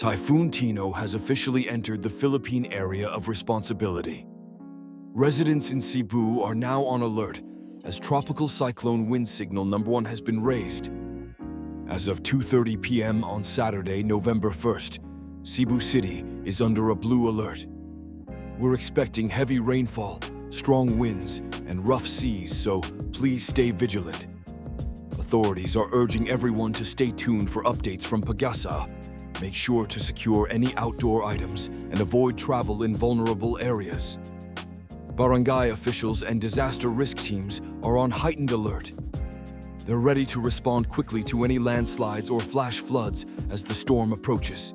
Typhoon Tino has officially entered the Philippine area of responsibility. Residents in Cebu are now on alert as tropical cyclone wind signal number 1 has been raised. As of 2:30 p.m. on Saturday, November 1st, Cebu City is under a blue alert. We're expecting heavy rainfall, strong winds, and rough seas, so please stay vigilant. Authorities are urging everyone to stay tuned for updates from Pagasa. Make sure to secure any outdoor items and avoid travel in vulnerable areas. Barangay officials and disaster risk teams are on heightened alert. They're ready to respond quickly to any landslides or flash floods as the storm approaches.